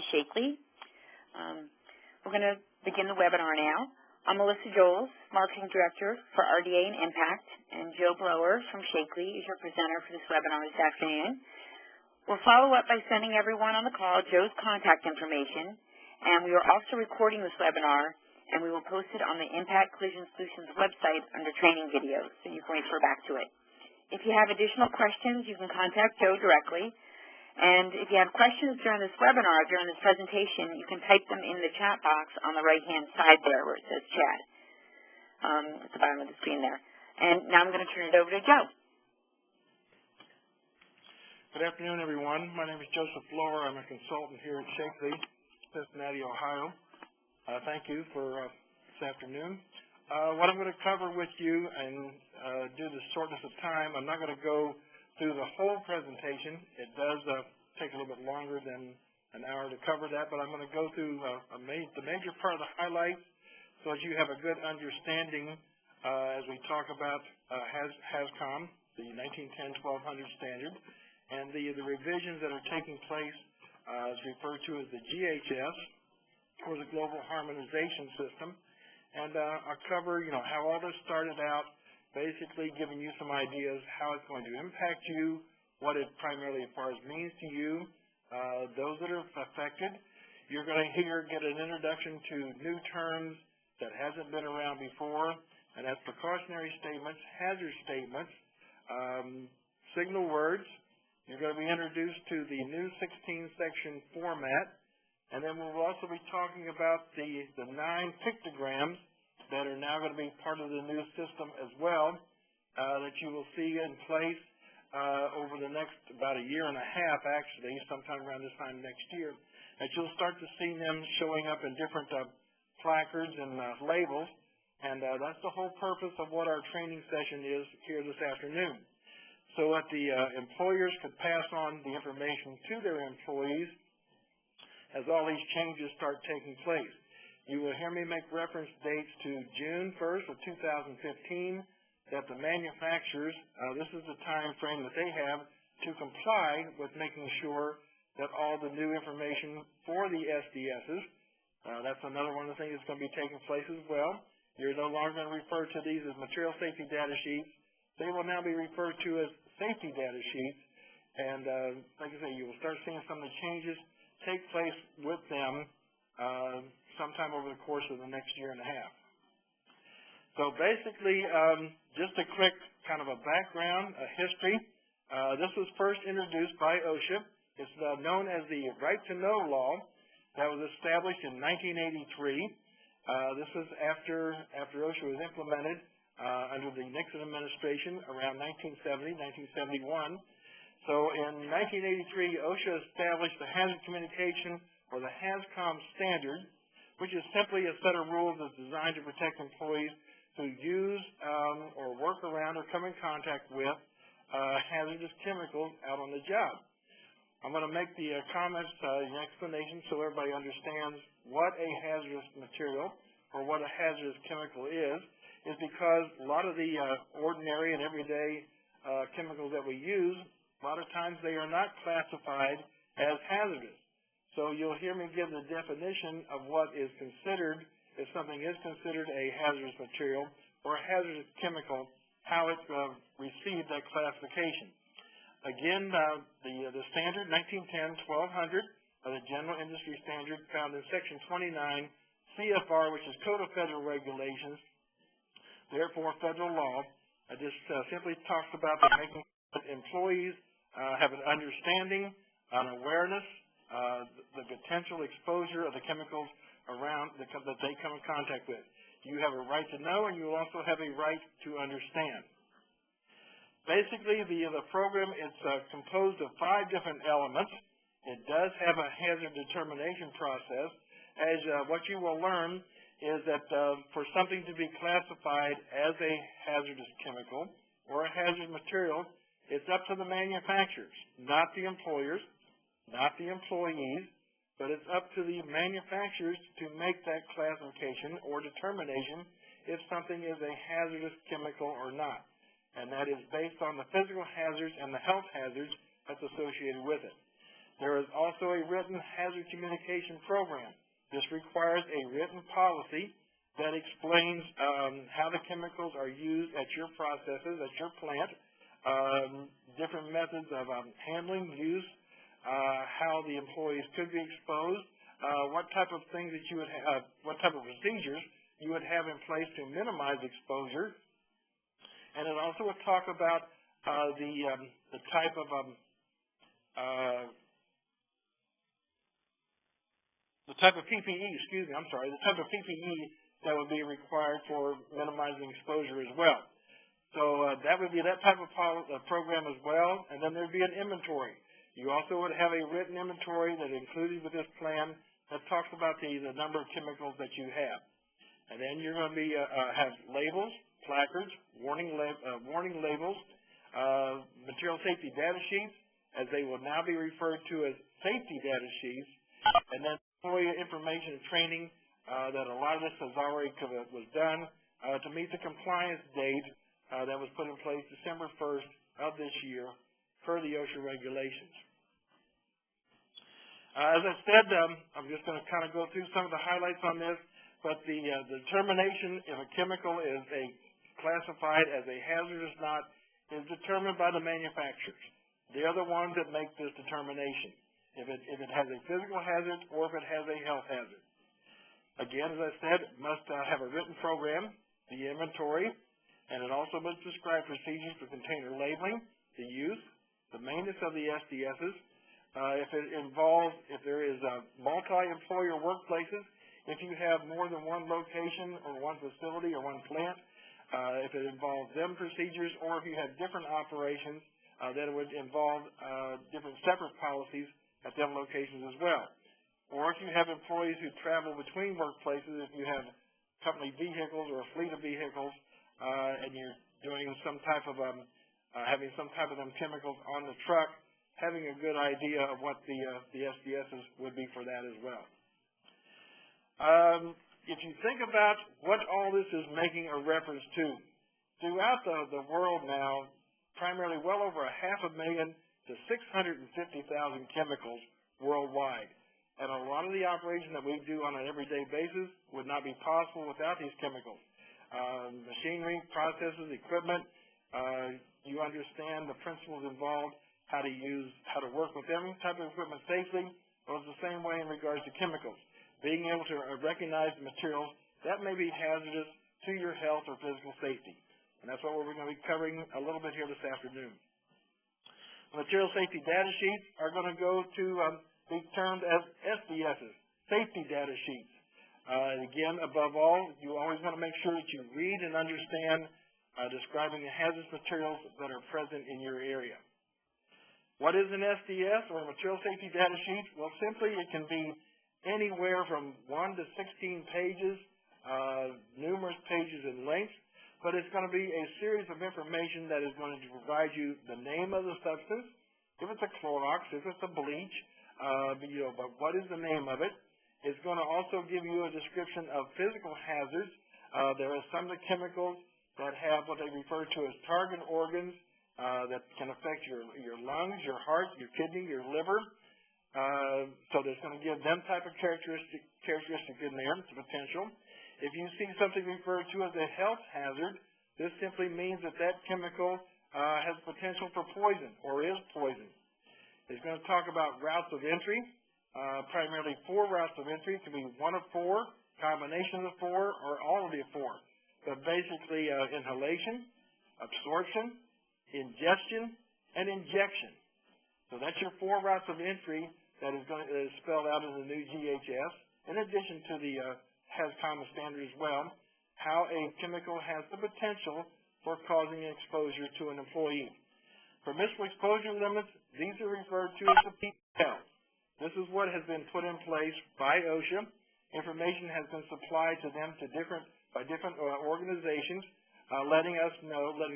Sheakley. We're going to begin the webinar now. I'm Melissa Joels, Marketing Director for RDA and Impact, and Joe Blower from Sheakley is your presenter for this webinar this afternoon. We'll follow up by sending everyone on the call Joe's contact information, and we are also recording this webinar, and we will post it on the Impact Collision Solutions website under training videos, so you can refer back to it. If you have additional questions, you can contact Joe directly. And if you have questions during this webinar, during this presentation, you can type them in the chat box on the right-hand side there where it says chat at the bottom of the screen there. And now I'm going to turn it over to Joe. Good afternoon, everyone. My name is Joseph Blower. I'm a consultant here at Sheakley, Cincinnati, Ohio. Thank you for this afternoon. What I'm going to cover with you, and due to the shortness of time, I'm not going to go through the whole presentation. It does take a little bit longer than an hour to cover that, but I'm going to go through the major part of the highlights so that you have a good understanding as we talk about Haz Com, the 1910-1200 standard, and the revisions that are taking place is referred to as the GHS, or the Global Harmonization System. And I'll cover, how all this started out, basically giving you some ideas how it's going to impact you, what it primarily as far as means to you, those that are affected. You're going to get an introduction to new terms that hasn't been around before, and that's precautionary statements, hazard statements, signal words. You're going to be introduced to the new 16-section format, and then we'll also be talking about the 9 pictograms that are now going to be part of the new system as well, that you will see in place over the next about a year and a half, actually, sometime around this time next year, that you'll start to see them showing up in different placards and labels, and that's the whole purpose of what our training session is here this afternoon, so that the employers could pass on the information to their employees as all these changes start taking place. You will hear me make reference dates to June 1st of 2015, that the manufacturers, this is the time frame that they have to comply with making sure that all the new information for the SDSs, that's another one of the things that's going to be taking place as well. You're no longer going to refer to these as material safety data sheets. They will now be referred to as safety data sheets. And like I say, you will start seeing some of the changes take place with them sometime over the course of the next year and a half. So basically, just a quick kind of a background, a history. This was first introduced by OSHA. It's known as the Right to Know law that was established in 1983. This was after OSHA was implemented under the Nixon administration around 1970, 1971. So in 1983, OSHA established the Hazard Communication, or the Haz Com Standard, which is simply a set of rules that's designed to protect employees who use or work around or come in contact with hazardous chemicals out on the job. I'm going to make the comments, the explanation, so everybody understands what a hazardous material or what a hazardous chemical is because a lot of the ordinary and everyday chemicals that we use, a lot of times they are not classified as hazardous. So you'll hear me give the definition of what is considered, if something is considered a hazardous material or a hazardous chemical, how it received that classification. Again, the standard 1910-1200, the general industry standard found in Section 29 CFR, which is Code of Federal Regulations, therefore federal law. This simply talks about making sure that employees have an understanding, an awareness, the potential exposure of the chemicals around that they come in contact with. You have a right to know, and you also have a right to understand. Basically, the program is composed of 5 different elements. It does have a hazard determination process, as what you will learn is that for something to be classified as a hazardous chemical or a hazardous material, it's up to the manufacturers, not the employers, not the employees, but it's up to the manufacturers to make that classification or determination if something is a hazardous chemical or not. And that is based on the physical hazards and the health hazards that's associated with it. There is also a written hazard communication program. This requires a written policy that explains how the chemicals are used at your processes, at your plant, different methods of handling, use, how the employees could be exposed, what type of things that you would have, what type of procedures you would have in place to minimize exposure. And it also would talk about the type of PPE, the type of PPE that would be required for minimizing exposure as well. So that would be that type of program as well, and then there would be an inventory. You also would have a written inventory that included with this plan that talks about the number of chemicals that you have. And then you're going to be have labels, placards, warning labels, material safety data sheets, as they will now be referred to as safety data sheets, and then employee information and training that a lot of this has already was done to meet the compliance date that was put in place December 1st of this year per the OSHA regulations. As I said, I'm just going to kind of go through some of the highlights on this, but the determination if a chemical is classified as a hazard or not is determined by the manufacturers. They are the ones that make this determination, if it has a physical hazard or if it has a health hazard. Again, as I said, it must have a written program, the inventory, and it also must describe procedures for container labeling, the use, the maintenance of the SDSs. If there is multi-employer workplaces, if you have more than one location or one facility or one plant, if it involves them procedures, or if you have different operations, then it would involve different separate policies at them locations as well. Or if you have employees who travel between workplaces, if you have company vehicles or a fleet of vehicles, and you're doing some type of having some type of them chemicals on the truck, having a good idea of what the SDSs would be for that as well. If you think about what all this is making a reference to, throughout the world now, primarily well over 500,000 to 650,000 chemicals worldwide. And a lot of the operation that we do on an everyday basis would not be possible without these chemicals. Machinery, processes, equipment, you understand the principles involved, how to work with every type of equipment safely. Well, it's the same way in regards to chemicals. Being able to recognize the materials that may be hazardous to your health or physical safety. And that's what we're going to be covering a little bit here this afternoon. The material safety data sheets are going to go to be termed as SDSs, safety data sheets. Again, above all, you always want to make sure that you read and understand describing the hazardous materials that are present in your area. What is an SDS, or a material safety data sheet? Well, simply it can be anywhere from 1 to 16 pages, numerous pages in length, but it's going to be a series of information that is going to provide you the name of the substance, if it's a Clorox, if it's a bleach, but what is the name of it? It's going to also give you a description of physical hazards. There are some of the chemicals that have what they refer to as target organs that can affect your lungs, your heart, your kidney, your liver. So there's going to give them type of characteristic in there, the potential. If you see something referred to as a health hazard, this simply means that that chemical has potential for poison or is poison. It's going to talk about routes of entry, primarily 4 routes of entry. It can be 1 of 4, combination of 4, or all of the 4. But basically inhalation, absorption, ingestion, and injection. So that's your 4 routes of entry that is spelled out in the new GHS, in addition to the Haz Com Standard as well, how a chemical has the potential for causing exposure to an employee. Permissible exposure limits, these are referred to as the PPL. This is what has been put in place by OSHA. Information has been supplied to them by different organizations, letting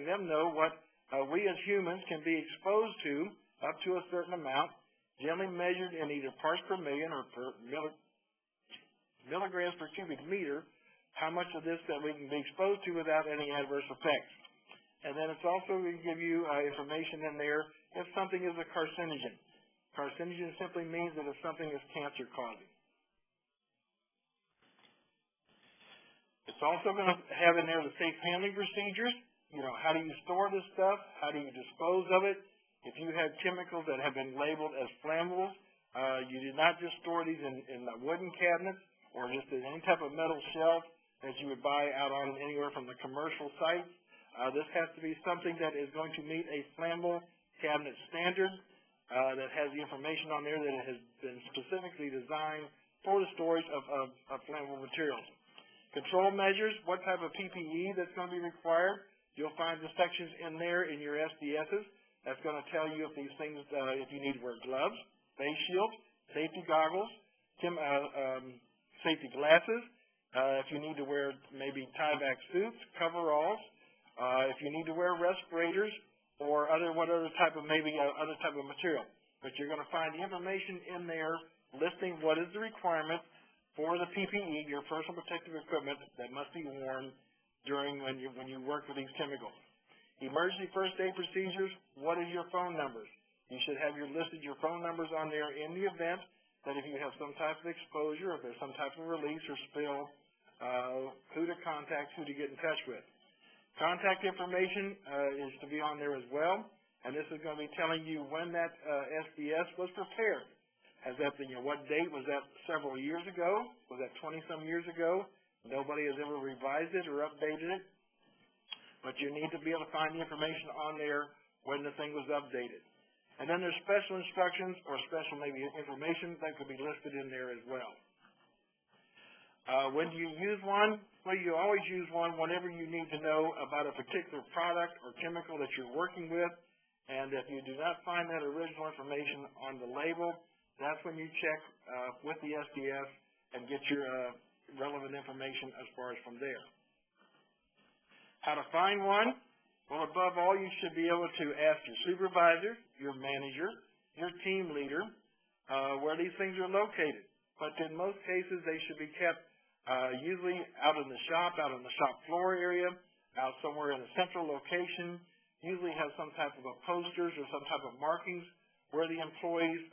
them know what we as humans can be exposed to up to a certain amount, generally measured in either parts per million or per milligrams per cubic meter, how much of this that we can be exposed to without any adverse effects. And then it's also going to give you information in there if something is a carcinogen. Carcinogen simply means that if something is cancer-causing. It's also going to have in there the safe handling procedures. You know, how do you store this stuff? How do you dispose of it? If you have chemicals that have been labeled as flammables, you do not just store these in wooden cabinets or just in any type of metal shelf that you would buy out on anywhere from the commercial sites. This has to be something that is going to meet a flammable cabinet standard that has the information on there that it has been specifically designed for the storage of flammable materials. Control measures, what type of PPE that's going to be required. You'll find the sections in there in your SDSs. That's going to tell you if these things, if you need to wear gloves, face shields, safety goggles, safety glasses, if you need to wear maybe tie-back suits, coveralls, if you need to wear respirators, or other type of material. But you're going to find the information in there listing what is the requirement for the PPE, your personal protective equipment, that must be worn during when you work with these chemicals. Emergency first aid procedures, what is your phone numbers? You should have listed your phone numbers on there in the event that if you have some type of exposure, if there's some type of release or spill, who to contact, who to get in touch with. Contact information is to be on there as well, and this is going to be telling you when that SDS was prepared. Has that been, what date? Was that several years ago? Was that 20-some years ago? Nobody has ever revised it or updated it. But you need to be able to find the information on there when the thing was updated. And then there's special instructions or special maybe information that could be listed in there as well. When do you use one? Well, you always use one whenever you need to know about a particular product or chemical that you're working with. And if you do not find that original information on the label, that's when you check with the SDS and get your relevant information as far as from there. How to find one? Well, above all, you should be able to ask your supervisor, your manager, your team leader, where these things are located. But in most cases, they should be kept usually out in the shop floor area, out somewhere in a central location, usually have some type of posters or some type of markings where the employees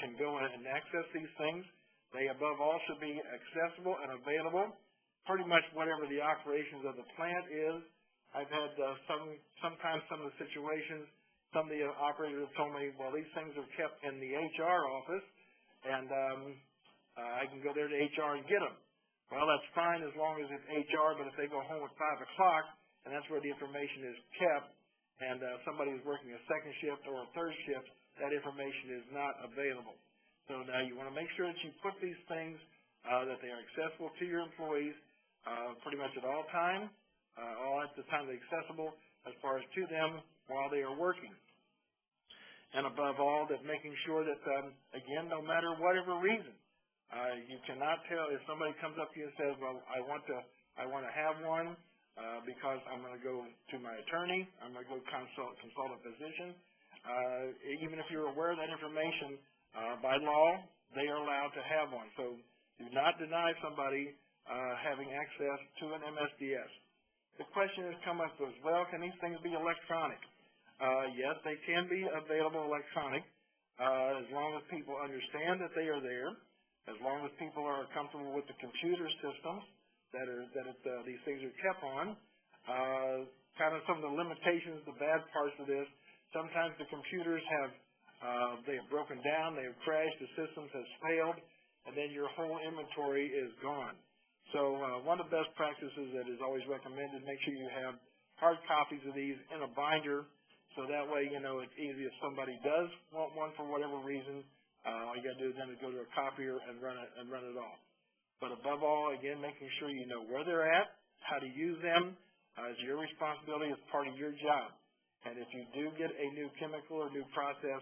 can go in and access these things. They, above all, should be accessible and available, pretty much whatever the operations of the plant is. I've had sometimes some of the situations, some of the operators have told me, well, these things are kept in the HR office, and I can go there to HR and get them. Well, that's fine as long as it's HR, but if they go home at 5 o'clock, and that's where the information is kept, and somebody is working a second shift or a third shift, that information is not available. So now you want to make sure that you put these things, that they are accessible to your employees pretty much at all times, all at the time they're accessible as far as to them while they are working. And above all, that making sure that, again, no matter whatever reason, you cannot tell if somebody comes up to you and says, well, I want to have one because I'm going to go to my attorney, I'm going to go consult a physician. Even if you're aware of that information, by law, they are allowed to have one. So do not deny somebody having access to an MSDS. The question has come up as well, can these things be electronic? Yes, they can be available electronic as long as people understand that they are there, as long as people are comfortable with the computer systems that these things are kept on. Kind of some of the limitations, the bad parts of this, sometimes the computers they have broken down, they have crashed, the systems have failed, and then your whole inventory is gone. So one of the best practices that is always recommended, make sure you have hard copies of these in a binder, so that way, it's easy if somebody does want one for whatever reason, all you got to do is then go to a copier and run it off. But above all, again, making sure you know where they're at, how to use them, is your responsibility as part of your job. And if you do get a new chemical or new process,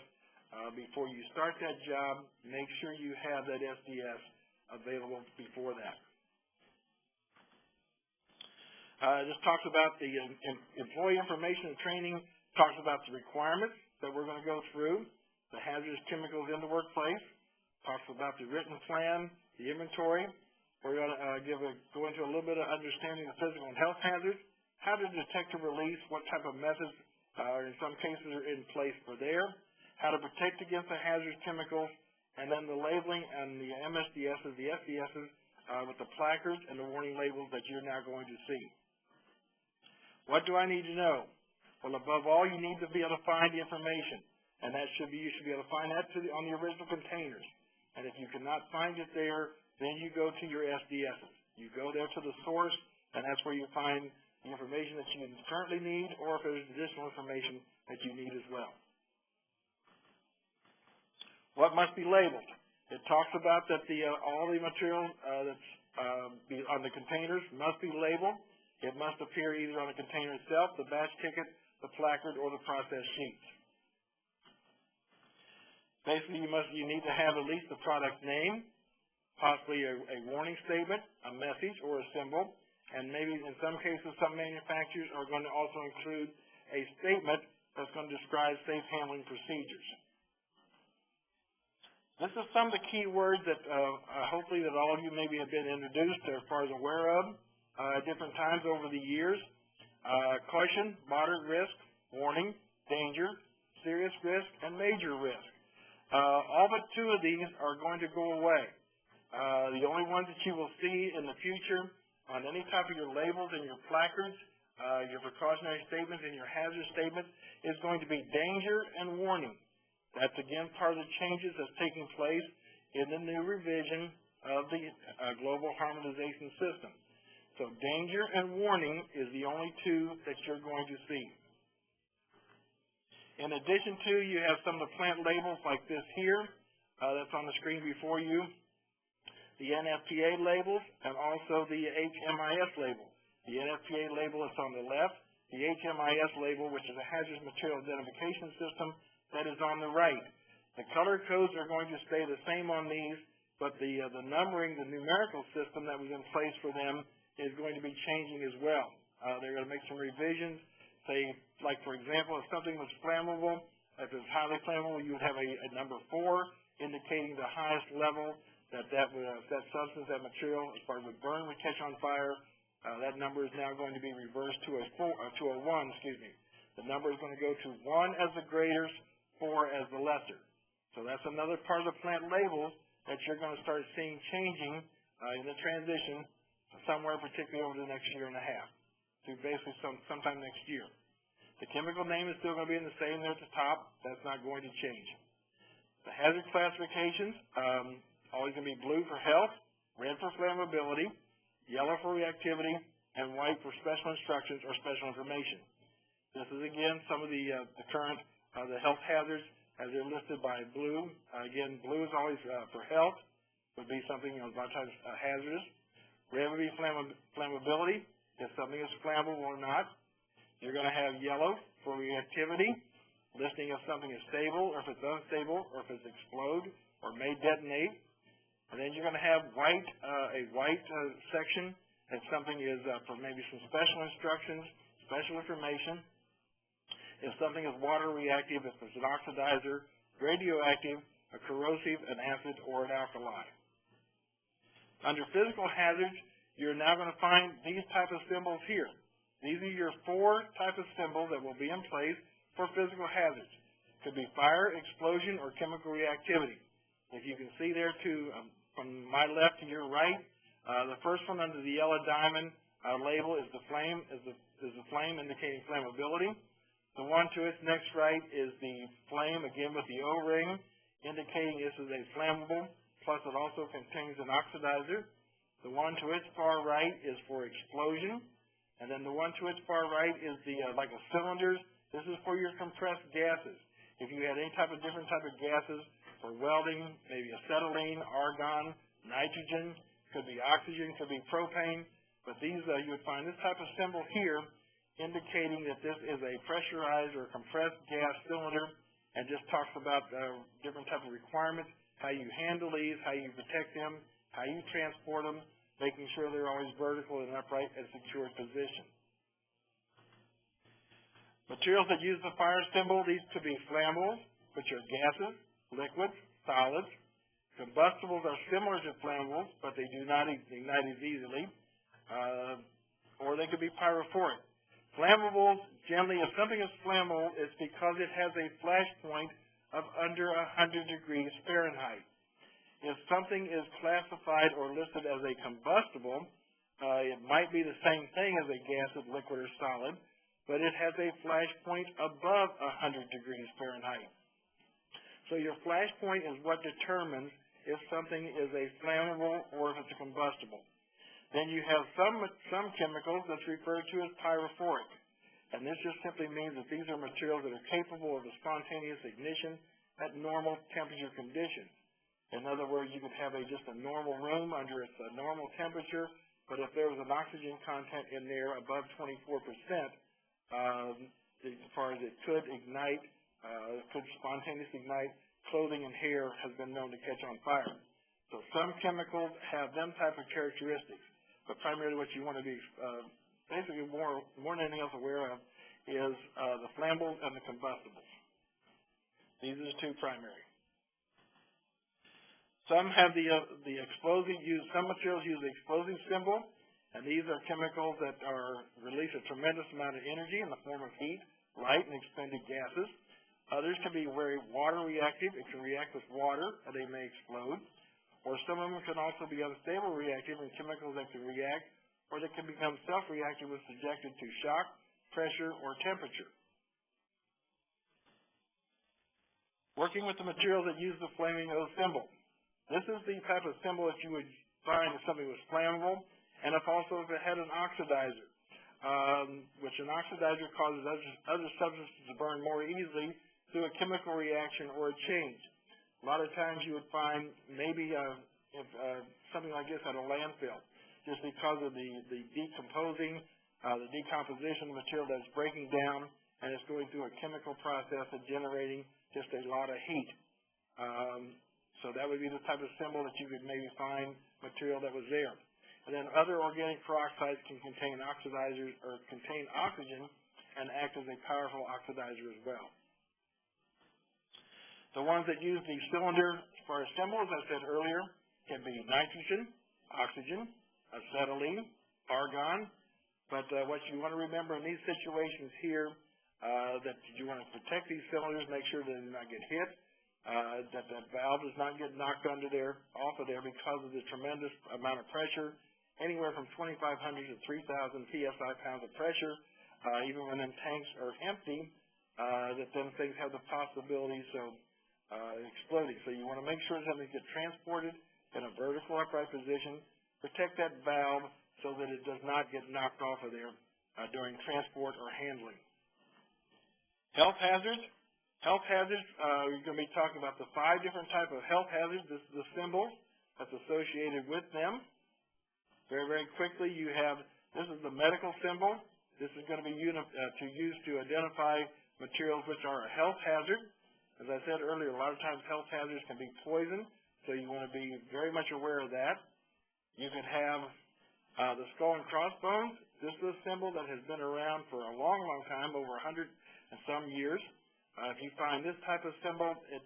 before you start that job, make sure you have that SDS available before that. This talks about the employee information and training, talks about the requirements that we're going to go through, the hazardous chemicals in the workplace, talks about the written plan, the inventory. We're going to go into a little bit of understanding of physical and health hazards, how to detect and release, what type of methods in some cases are in place for there, how to protect against the hazardous chemicals, and then the labeling and the MSDSs, the SDSs, with the placards and the warning labels that you're now going to see. What do I need to know? Well, above all, you need to be able to find the information, and you should be able to find that on the original containers. And if you cannot find it there, then you go to your SDSs. You go there to the source, and that's where you find the information that you currently need, or if there's additional information that you need as well. What must be labeled? It talks about that all the material that's on the containers must be labeled. It must appear either on the container itself, the batch ticket, the placard, or the process sheets. Basically, you need to have at least the product name, possibly a warning statement, a message, or a symbol, and maybe in some cases, some manufacturers are going to also include a statement that's going to describe safe handling procedures. This is some of the key words that hopefully that all of you maybe have been introduced or as far as aware of at different times over the years. Caution, moderate risk, warning, danger, serious risk, and major risk. All but two of these are going to go away. The only ones that you will see in the future on any type of your labels and your placards, your precautionary statements and your hazard statements is going to be danger and warning. That's, again, part of the changes that's taking place in the new revision of the global harmonization system. So danger and warning is the only two that you're going to see. In addition to, you have some of the plant labels like this here that's on the screen before you, the NFPA labels, and also the HMIS label. The NFPA label is on the left. The HMIS label, which is a hazardous material identification system, that is on the right. The color codes are going to stay the same on these, but the numbering, the numerical system that was in place for them is going to be changing as well. They're going to make some revisions. Say, like for example, if something was flammable, if it's highly flammable, you would have a number 4 indicating the highest level that substance, that material, as far as it burn, would catch on fire. That number is now going to be reversed to a 1. The number is going to go to 1 as the greatest, 4 as the lesser. So that's another part of the plant labels that you're going to start seeing changing in the transition somewhere particularly over the next year and a half to basically sometime next year. The chemical name is still going to be in the same there at the top. That's not going to change. The hazard classifications, always going to be blue for health, red for flammability, yellow for reactivity, and white for special instructions or special information. This is, again, some of the current the health hazards as they're listed by blue. Again, blue is always for health, would be something a lot of times hazardous. Red would be flammability, if something is flammable or not. You're going to have yellow for reactivity, listing if something is stable or if it's unstable or if it's explode or may detonate. And then you're going to have white, a white section if something is for maybe some special instructions, special information. If something is water reactive, if it's an oxidizer, radioactive, a corrosive, an acid, or an alkali. Under physical hazards, you're now going to find these type of symbols here. These are your 4 type of symbols that will be in place for physical hazards. It could be fire, explosion, or chemical reactivity. If you can see there too, from my left to your right, the first one under the yellow diamond label is the flame, flame indicating flammability. The one to its next right is the flame, again with the O-ring, indicating this is a flammable, plus it also contains an oxidizer. The one to its far right is for explosion. And then the one to its far right is the, like a cylinders. This is for your compressed gases. If you had any different type of gases for welding, maybe acetylene, argon, nitrogen, could be oxygen, could be propane. But these, you would find this type of symbol here, indicating that this is a pressurized or compressed gas cylinder, and just talks about different type of requirements, how you handle these, how you protect them, how you transport them, making sure they're always vertical and upright and secure position. Materials that use the fire symbol, these could be flammables, which are gases, liquids, solids. Combustibles are similar to flammables, but they do not ignite as easily, or they could be pyrophoric. Flammables, generally, if something is flammable, it's because it has a flash point of under 100 degrees Fahrenheit. If something is classified or listed as a combustible, it might be the same thing as a gaseous, liquid, or solid, but it has a flash point above 100 degrees Fahrenheit. So your flash point is what determines if something is a flammable or if it's a combustible. Then you have some chemicals that's referred to as pyrophoric, and this just simply means that these are materials that are capable of a spontaneous ignition at normal temperature conditions. In other words, you could have just a normal room under its normal temperature, but if there was an oxygen content in there above 24%, as far as it could ignite, could spontaneously ignite, clothing and hair has been known to catch on fire. So some chemicals have them type of characteristics, but primarily what you want to be basically more than anything else aware of is the flammables and the combustibles. These are the two primary. Some have the explosive some materials use the explosive symbol, and these are chemicals that release a tremendous amount of energy in the form of heat, light, and expended gases. Others can be very water reactive. It can react with water, and they may explode. Or some of them can also be unstable reactive and chemicals that can react, or that can become self-reactive when subjected to shock, pressure, or temperature. Working with the materials that use the flaming O symbol. This is the type of symbol that you would find if something was flammable, and if it had an oxidizer, which an oxidizer causes other substances to burn more easily through a chemical reaction or a change. A lot of times you would find maybe something like this at a landfill, just because of the decomposition of the material that's breaking down, and it's going through a chemical process of generating just a lot of heat. So that would be the type of symbol that you could maybe find material that was there. And then other organic peroxides can contain oxidizers or contain oxygen and act as a powerful oxidizer as well. The ones that use the cylinder as far as symbols, as I said earlier, can be nitrogen, oxygen, acetylene, argon. But what you want to remember in these situations here, that you want to protect these cylinders, make sure that they do not get hit, that valve does not get knocked off of there because of the tremendous amount of pressure, anywhere from 2,500 to 3,000 psi pounds of pressure, even when them tanks are empty, that then things have the possibilities of exploding. So you want to make sure that they get transported in a vertical upright position, protect that valve so that it does not get knocked off of there during transport or handling. Health hazards. Health hazards, we're going to be talking about the 5 different types of health hazards. This is the symbol that's associated with them. Very, very quickly, this is the medical symbol. This is going to be used to identify materials which are a health hazard. As I said earlier, a lot of times health hazards can be poison, so you want to be very much aware of that. You can have the skull and crossbones. This is a symbol that has been around for a long, long time, over 100 and some years. If you find this type of symbol, it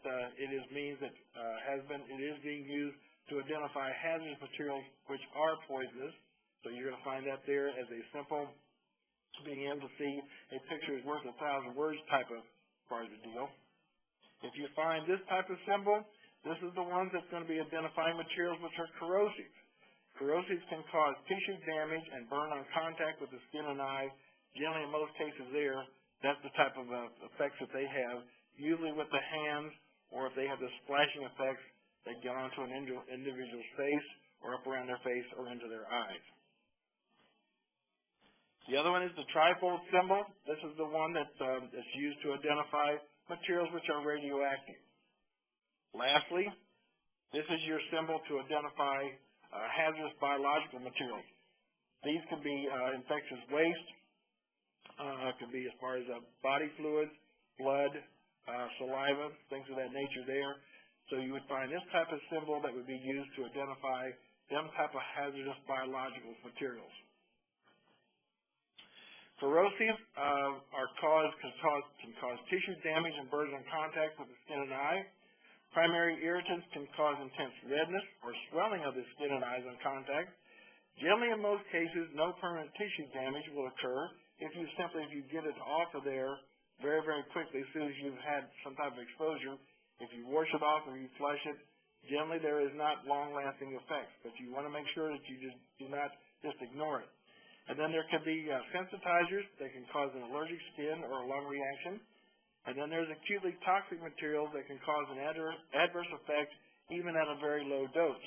means that it is being used to identify hazardous materials which are poisonous. So you're going to find that there as a simple, being able to see a picture is worth 1,000 words type of part of the deal. If you find this type of symbol, this is the one that's going to be identifying materials which are corrosive. Corrosives can cause tissue damage and burn on contact with the skin and eye. Generally, in most cases there, that's the type of effects that they have, usually with the hands, or if they have the splashing effects, they get onto an individual's face or up around their face or into their eyes. The other one is the trifold symbol. This is the one that's used to identify materials which are radioactive. Lastly, this is your symbol to identify hazardous biological materials. These can be infectious waste. It could be as far as body fluids, blood, saliva, things of that nature there. So you would find this type of symbol that would be used to identify them type of hazardous biological materials. Corrosive can cause tissue damage and burns on contact with the skin and eye. Primary irritants can cause intense redness or swelling of the skin and eyes on contact. Generally, in most cases, no permanent tissue damage will occur if you get it off of there very, very quickly as soon as you've had some type of exposure. If you wash it off or you flush it, generally there is not long-lasting effects, but you want to make sure that you just do not just ignore it. And then there could be sensitizers that can cause an allergic skin or a lung reaction. And then there's acutely toxic materials that can cause an adverse effect even at a very low dose.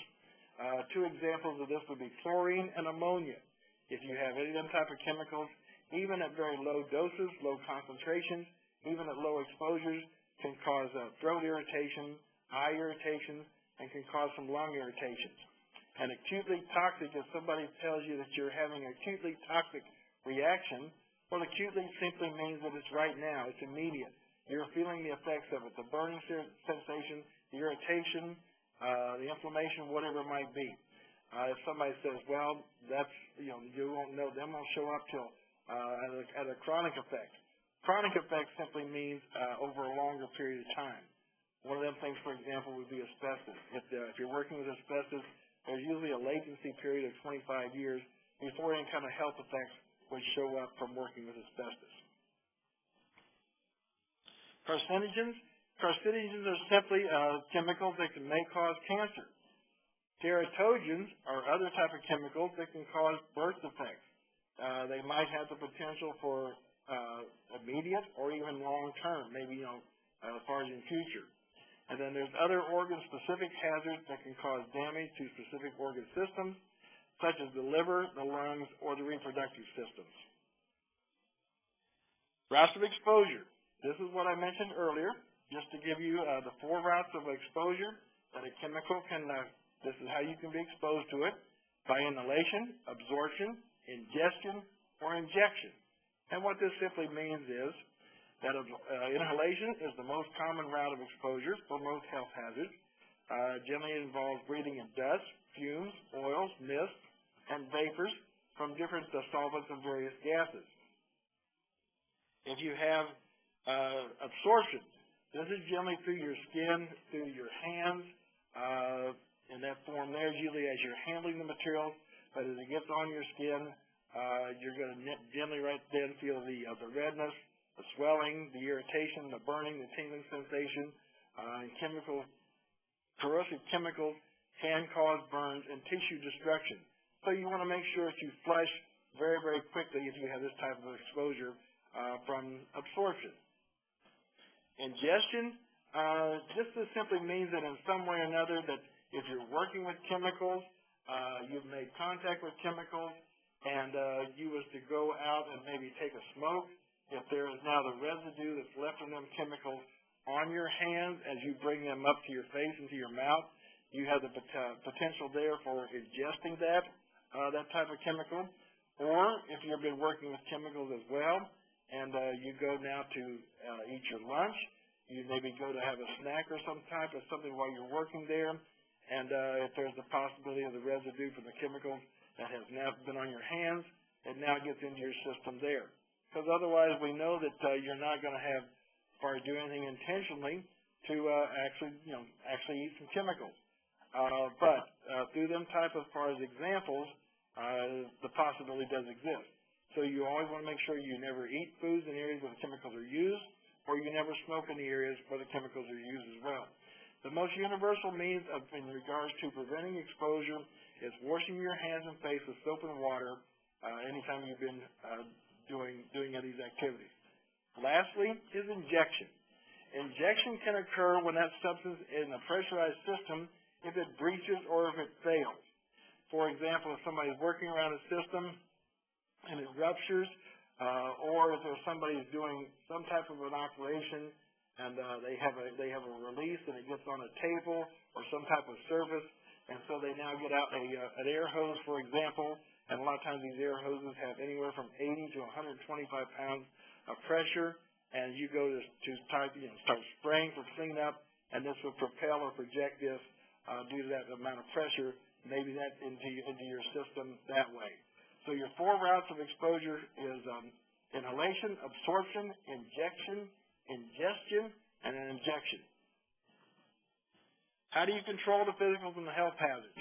Two examples of this would be chlorine and ammonia. If you have any of them type of chemicals, even at very low doses, low concentrations, even at low exposures, can cause throat irritation, eye irritation, and can cause some lung irritations. And acutely toxic, if somebody tells you that you're having an acutely toxic reaction, well, acutely simply means that it's right now, it's immediate. You're feeling the effects of it, the burning sensation, the irritation, the inflammation, whatever it might be. If somebody says, well, that's, you won't know, them won't show up till at a chronic effect. Chronic effect simply means over a longer period of time. One of them things, for example, would be asbestos. If you're working with asbestos, there's usually a latency period of 25 years before any kind of health effects would show up from working with asbestos. Carcinogens. Carcinogens are simply chemicals that may cause cancer. Teratogens are other type of chemicals that can cause birth defects. They might have the potential for immediate or even long-term, maybe as far as in future. And then there's other organ-specific hazards that can cause damage to specific organ systems, such as the liver, the lungs, or the reproductive systems. Routes of exposure. This is what I mentioned earlier, just to give you the 4 routes of exposure that a chemical can, this is how you can be exposed to it, by inhalation, absorption, ingestion, or injection. And what this simply means is that inhalation is the most common route of exposure for most health hazards. Generally it involves breathing in dust, fumes, oils, mist, and vapors from different solvents and various gases. If you have absorption, this is generally through your skin, through your hands, in that form there, usually as you're handling the material, but as it gets on your skin, you're going to generally right then feel the redness, the swelling, the irritation, the burning, the tingling sensation, and corrosive chemicals can cause burns and tissue destruction. So you want to make sure that you flush very, very quickly if you have this type of exposure from absorption. Ingestion, this just simply means that in some way or another that if you're working with chemicals, you've made contact with chemicals, and you was to go out and maybe take a smoke, if there is now the residue that's left in them chemicals on your hands as you bring them up to your face and to your mouth, you have the potential there for ingesting that type of chemical. Or if you've been working with chemicals as well, and you go now to eat your lunch, you maybe go to have a snack or some type of something while you're working there, and if there's the possibility of the residue from the chemicals that has now been on your hands, it now gets into your system there. Because otherwise we know that you're not going to have, or do anything intentionally to actually eat some chemicals. But through them type as far as examples, the possibility does exist. So you always want to make sure you never eat foods in areas where the chemicals are used, or you never smoke in the areas where the chemicals are used as well. The most universal means in regards to preventing exposure is washing your hands and face with soap and water anytime you've been doing any of these activities. Lastly is injection. Injection can occur when that substance is in a pressurized system if it breaches or if it fails. For example, if somebody's working around a system and it ruptures, or if there's somebody who's doing some type of an operation and they have a release and it gets on a table or some type of surface, and so they now get out an air hose, for example, and a lot of times these air hoses have anywhere from 80 to 125 pounds of pressure, and you go to start spraying for cleanup, and this will propel or project this due to that amount of pressure, maybe that into your system that way. So your 4 routes of exposure is inhalation, absorption, injection, ingestion, and an injection. How do you control the physicals and the health hazards?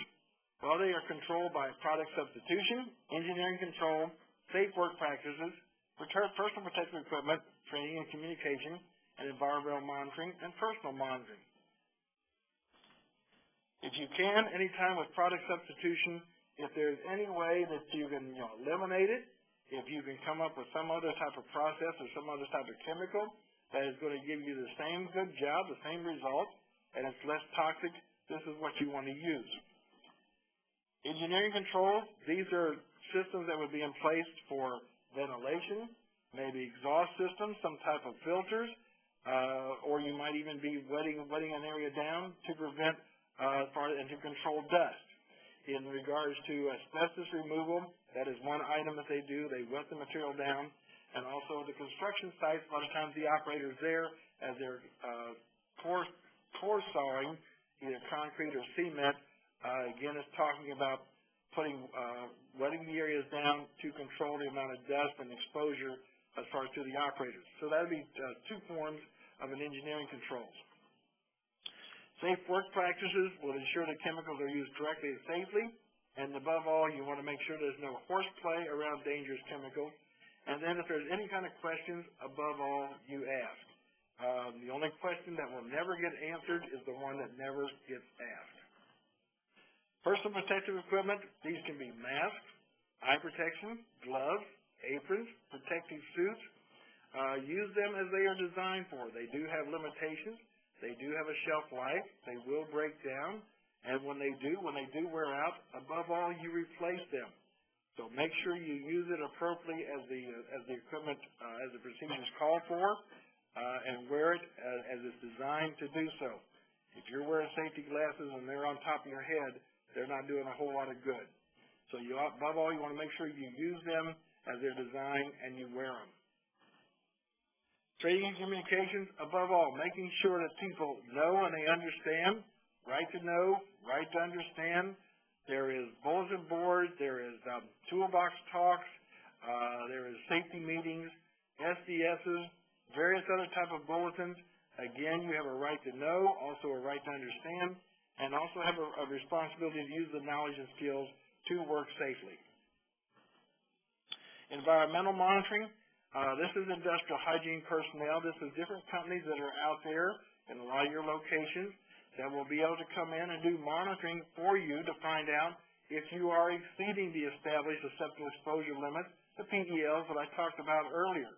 Well, they are controlled by product substitution, engineering control, safe work practices, personal protective equipment, training and communication, and environmental monitoring, and personal monitoring. you can, anytime with product substitution, if there's any way that you can eliminate it, if you can come up with some other type of process or some other type of chemical that is going to give you the same good job, the same result, and it's less toxic, this is what you want to use. Engineering controls, these are systems that would be in place for ventilation, maybe exhaust systems, some type of filters, or you might even be wetting an area down to prevent and to control dust. In regards to asbestos removal, that is one item that they do. They wet the material down. And also the construction sites, a lot of times the operators there, as they're core sawing, either concrete or cement, again, it's talking about wetting the areas down to control the amount of dust and exposure as far as to the operators. So that would be two forms of an engineering controls. Safe work practices will ensure that chemicals are used correctly and safely, and above all, you want to make sure there's no horseplay around dangerous chemicals. And then if there's any kind of questions, above all, you ask. The only question that will never get answered is the one that never gets asked. Personal protective equipment, these can be masks, eye protection, gloves, aprons, protective suits. Use them as they are designed for. They do have limitations. They do have a shelf life. They will break down. And when they do wear out, above all, you replace them. So make sure you use it appropriately as the equipment, as the procedures call for, and wear it as it's designed to do so. If you're wearing safety glasses and they're on top of your head, they're not doing a whole lot of good. So above all, you want to make sure you use them as they're designed and you wear them. Trading and communications, above all, making sure that people know and they understand. Right to know, right to understand. There is bulletin boards, there is toolbox talks, there is safety meetings, SDSs, various other type of bulletins. Again, you have a right to know, also a right to understand, and also have a responsibility to use the knowledge and skills to work safely. Environmental monitoring. This is industrial hygiene personnel. This is different companies that are out there in a lot of your locations that will be able to come in and do monitoring for you to find out if you are exceeding the established acceptable exposure limits, the PELs that I talked about earlier.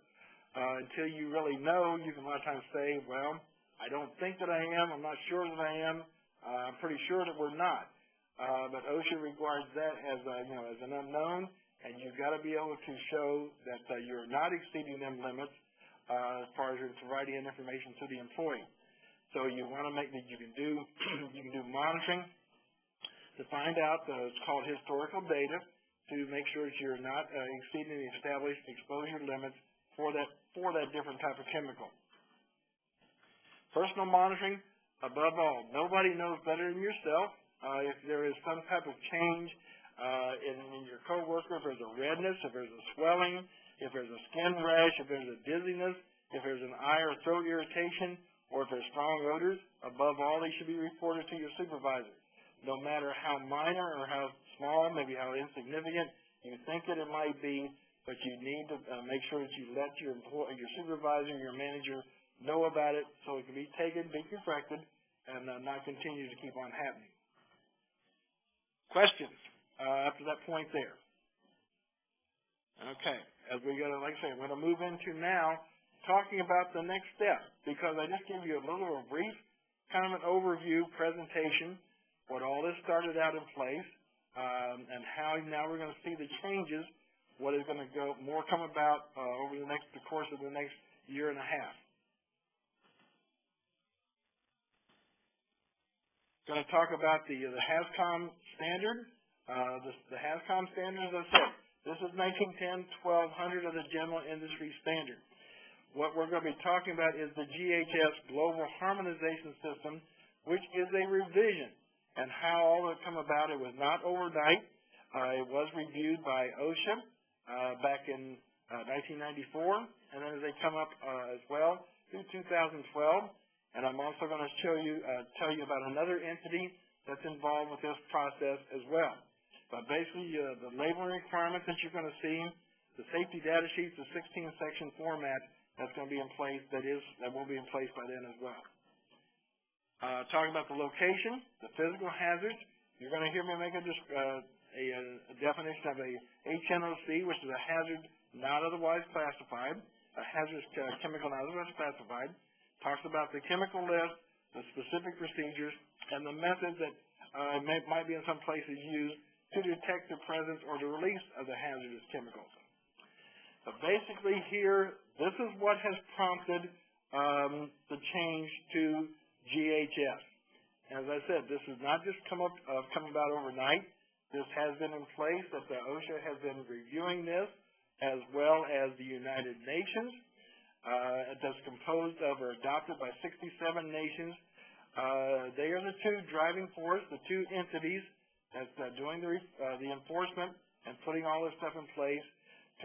Until you really know, you can a lot of times say, well, I don't think that I am. I'm not sure that I am. I'm pretty sure that we're not. But OSHA regards that as an unknown. And you've got to be able to show that you're not exceeding them limits as far as you're providing information to the employee. So you want to make that you can do monitoring to find out it's called historical data to make sure that you're not exceeding the established exposure limits for that different type of chemical. Personal monitoring, above all, nobody knows better than yourself. If there is some type of change in your coworker, if there's a redness, if there's a swelling, if there's a skin rash, if there's a dizziness, if there's an eye or throat irritation, or if there's strong odors, above all, they should be reported to your supervisor. No matter how minor or how small, maybe how insignificant you think that it might be, but you need to make sure that you let your supervisor, your manager, know about it so it can be taken, be corrected, and not continue to keep on happening. Questions? Up to that point there. Okay, as we go to, like I say, I'm going to move into now talking about the next step, because I just gave you a little brief, kind of an overview presentation, what all this started out in place, and how now we're going to see the changes, what is going to come about over the course of the next year and a half. Going to talk about the Haz Com Standard. The Haz Com Standard, as I said, this is 1910, 1200 of the general industry standard. What we're going to be talking about is the GHS Global Harmonization System, which is a revision. And how all that come about, it was not overnight. It was reviewed by OSHA back in 1994, and then they come up as well through 2012. And I'm also going to tell you about another entity that's involved with this process as well. But basically, the labeling requirements that you're going to see, the safety data sheets, the 16-section format that's going to be in place, that will be in place by then as well. Talking about the location, the physical hazards. You're going to hear me make a definition of a HNOC, which is a hazard not otherwise classified, a hazardous chemical not otherwise classified. Talks about the chemical list, the specific procedures, and the methods that might be in some places used to detect the presence or the release of the hazardous chemicals. But basically here, this is what has prompted the change to GHS. As I said, this has not just come about overnight. This has been in place, that the OSHA has been reviewing this, as well as the United Nations. That's composed of or adopted by 67 nations. They are the two driving force, the two entities that's doing the enforcement and putting all this stuff in place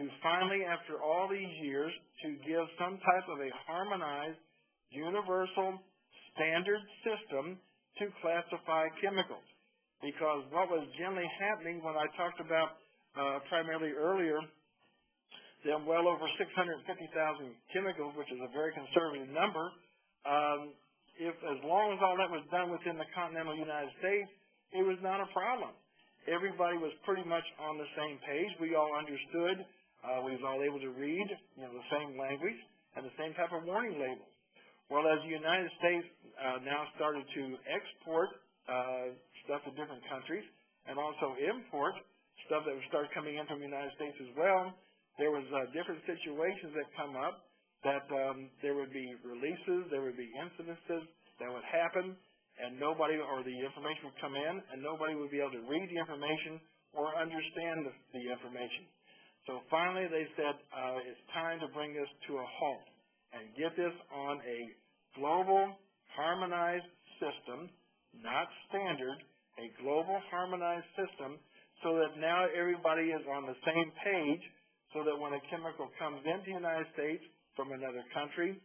to finally, after all these years, to give some type of a harmonized, universal, standard system to classify chemicals. Because what was generally happening when I talked about primarily earlier, then well over 650,000 chemicals, which is a very conservative number, as long as all that was done within the continental United States, it was not a problem. Everybody was pretty much on the same page. We all understood. We was all able to read, the same language and the same type of warning labels. Well, as the United States now started to export stuff to different countries and also import stuff that would start coming in from the United States as well, there was different situations that come up that there would be releases, there would be incidences that would happen, and nobody, or the information would come in, and nobody would be able to read the information or understand the information. So finally they said it's time to bring this to a halt and get this on a global harmonized system, not standard, a global harmonized system, so that now everybody is on the same page, so that when a chemical comes into the United States from another country,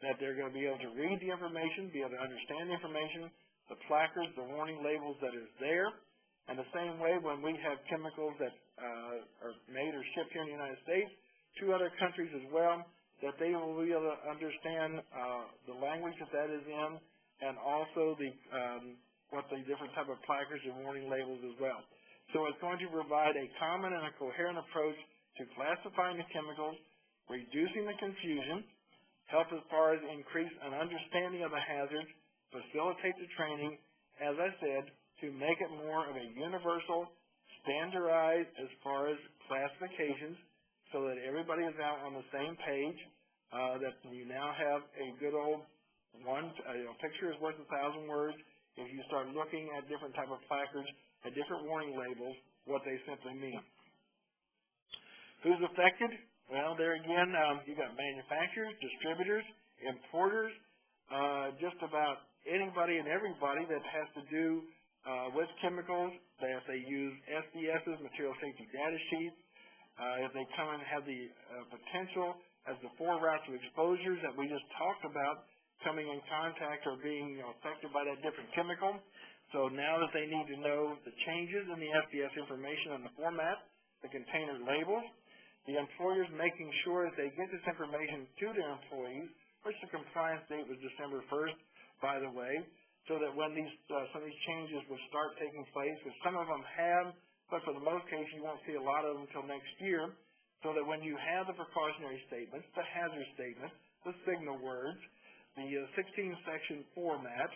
that they're going to be able to read the information, be able to understand the information, the placards, the warning labels that is there. And the same way when we have chemicals that are made or shipped here in the United States to other countries as well, that they will be able to understand the language that is in, and also what the different type of placards and warning labels as well. So it's going to provide a common and a coherent approach to classifying the chemicals, reducing the confusion, help as far as increase an understanding of the hazards, facilitate the training, as I said, to make it more of a universal, standardized as far as classifications, so that everybody is out on the same page, that you now have a good old picture is worth 1,000 words. If you start looking at different type of placards and different warning labels, what they simply mean. Who's affected? Well, there again, you've got manufacturers, distributors, importers, just about anybody and everybody that has to do with chemicals, that they use SDSs, material safety data sheets, if they come and have the potential as the 4 routes of exposures that we just talked about, coming in contact or being affected by that different chemical. So now that they need to know the changes in the SDS information on the format, the container labels, the employers making sure that they get this information to their employees, which the compliance date was December 1st, by the way, so that when some of these changes will start taking place, which some of them have, but for the most case you won't see a lot of them until next year, so that when you have the precautionary statements, the hazard statements, the signal words, the 16-section format,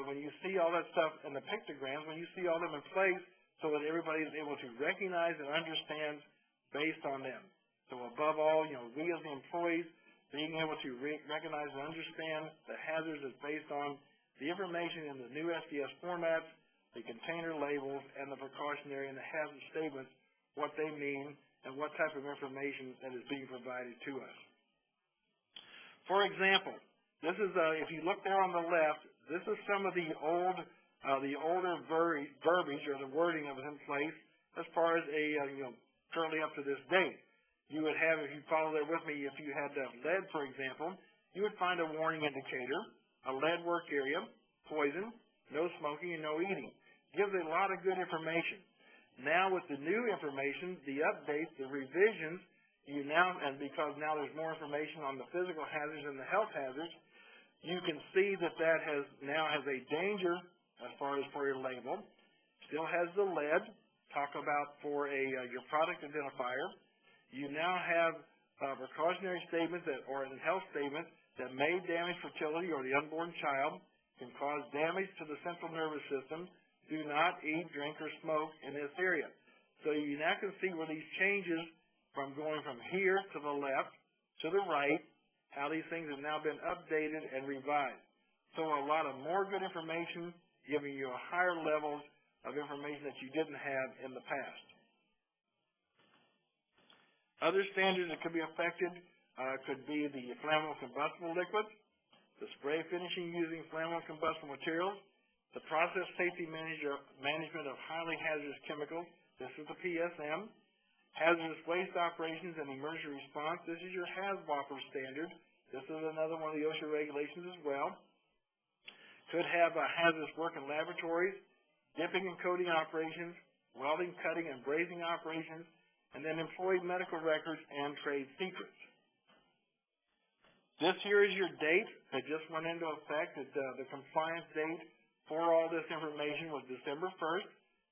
when you see all that stuff in the pictograms, when you see all them in place, so that everybody is able to recognize and understand based on them. So above all, we as the employees being able to recognize and understand the hazards is based on the information in the new SDS formats, the container labels, and the precautionary and the hazard statements, what they mean, and what type of information that is being provided to us. For example, this is if you look there on the left, this is some of the older verbiage or the wording that was in place as far as currently up to this date. You would have, if you follow there with me, if you had lead, for example, you would find a warning indicator, a lead work area, poison, no smoking, and no eating. Gives a lot of good information. Now with the new information, the updates, the revisions, and because now there's more information on the physical hazards and the health hazards, You can see that now has a danger as far as for your label. Still has the lead. Talk about for your product identifier. You now have a precautionary statement or a health statement that may damage fertility or the unborn child, can cause damage to the central nervous system. Do not eat, drink, or smoke in this area. So you now can see where these changes from going from here to the left to the right, how these things have now been updated and revised. So a lot of more good information, giving you a higher levels of information that you didn't have in the past. Other standards that could be affected could be the flammable combustible liquids, the spray finishing using flammable combustible materials, the process safety management of highly hazardous chemicals. This is the PSM. Hazardous waste operations and emergency response. This is your HAZWOPER standard. This is another one of the OSHA regulations as well. Could have hazardous work in laboratories, dipping and coating operations, welding, cutting, and brazing operations, and then employee medical records and trade secrets. This here is your date that just went into effect. The compliance date for all this information was December 1st,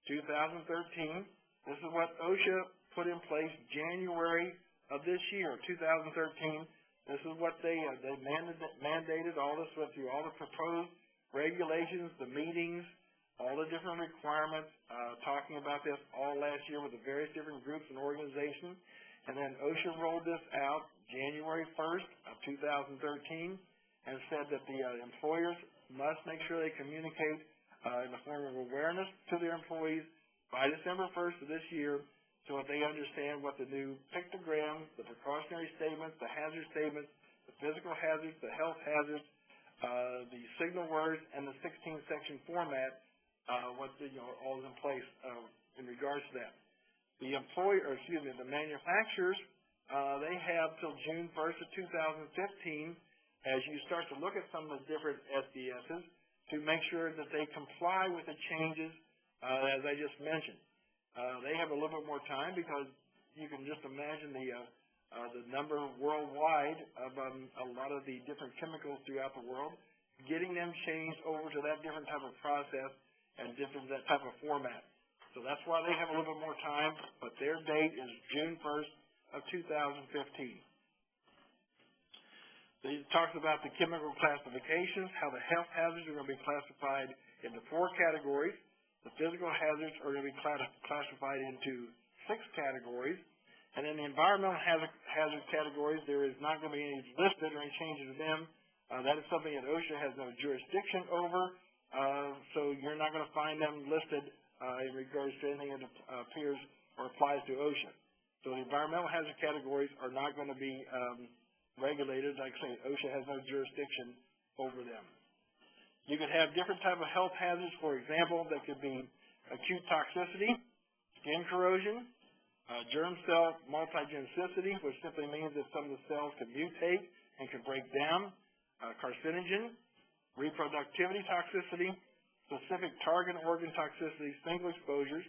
2013. This is what OSHA put in place January of this year, 2013. This is what they mandated. All this went through all the proposed regulations, the meetings, all the different requirements, talking about this all last year with the various different groups and organizations. And then OSHA rolled this out January 1st of 2013 and said that the employers must make sure they communicate in the form of awareness to their employees by December 1st of this year so that they understand what the new pictograms, the precautionary statements, the hazard statements, the physical hazards, the health hazards, the signal words, and the 16-section format, all is in place in regards to that. The the manufacturers, they have till June 1st of 2015 as you start to look at some of the different SDSs to make sure that they comply with the changes as I just mentioned. They have a little bit more time because you can just imagine the number worldwide of a lot of the different chemicals throughout the world, getting them changed over to that different type of process and that type of format. So that's why they have a little bit more time, but their date is June 1st of 2015. It talks about the chemical classifications, how the health hazards are going to be classified into 4 categories. The physical hazards are going to be classified into 6 categories. And then the environmental hazard categories, there is not going to be any listed or any changes to them. That is something that OSHA has no jurisdiction over, so you're not going to find them listed in regards to anything that appears or applies to OSHA. So the environmental hazard categories are not going to be regulated. Like I say, OSHA has no jurisdiction over them. You could have different type of health hazards. For example, that could be acute toxicity, skin corrosion, germ cell multigenicity, which simply means that some of the cells can mutate and can break down, carcinogen, reproductivity toxicity, specific target organ toxicity, single exposures,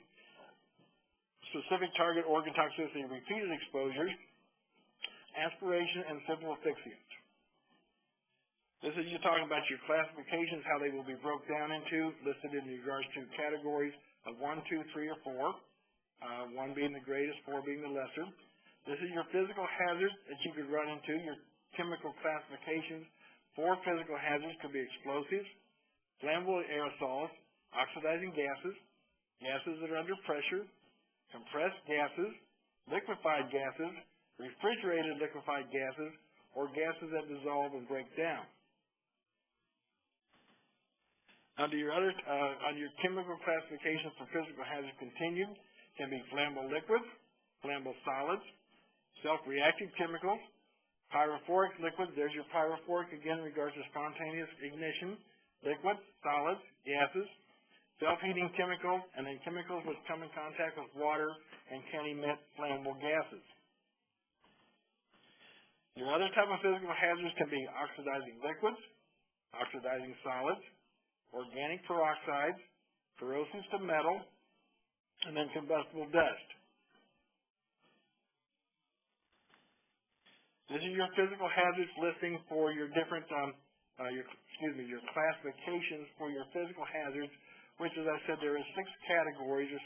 specific target organ toxicity, repeated exposures, aspiration, and simple asphyxiant. This is you talking about your classifications, how they will be broke down into, listed in regards to categories of 1, 2, 3, or 4, 1 being the greatest, 4 being the lesser. This is your physical hazards that you could run into, your chemical classifications. 4 physical hazards could be explosives, flammable aerosols, oxidizing gases, gases that are under pressure, compressed gases, liquefied gases, refrigerated liquefied gases, or gases that dissolve and break down. Under your chemical classifications for physical hazards continued can be flammable liquids, flammable solids, self-reactive chemicals, pyrophoric liquids. There's your pyrophoric again in regards to spontaneous ignition, liquids, solids, gases, self-heating chemicals, and then chemicals which come in contact with water and can emit flammable gases. Your other type of physical hazards can be oxidizing liquids, oxidizing solids, organic peroxides, corrosives to metal, and then combustible dust. This is your physical hazards listing for your different your classifications for your physical hazards, which, as I said, there are 6 categories or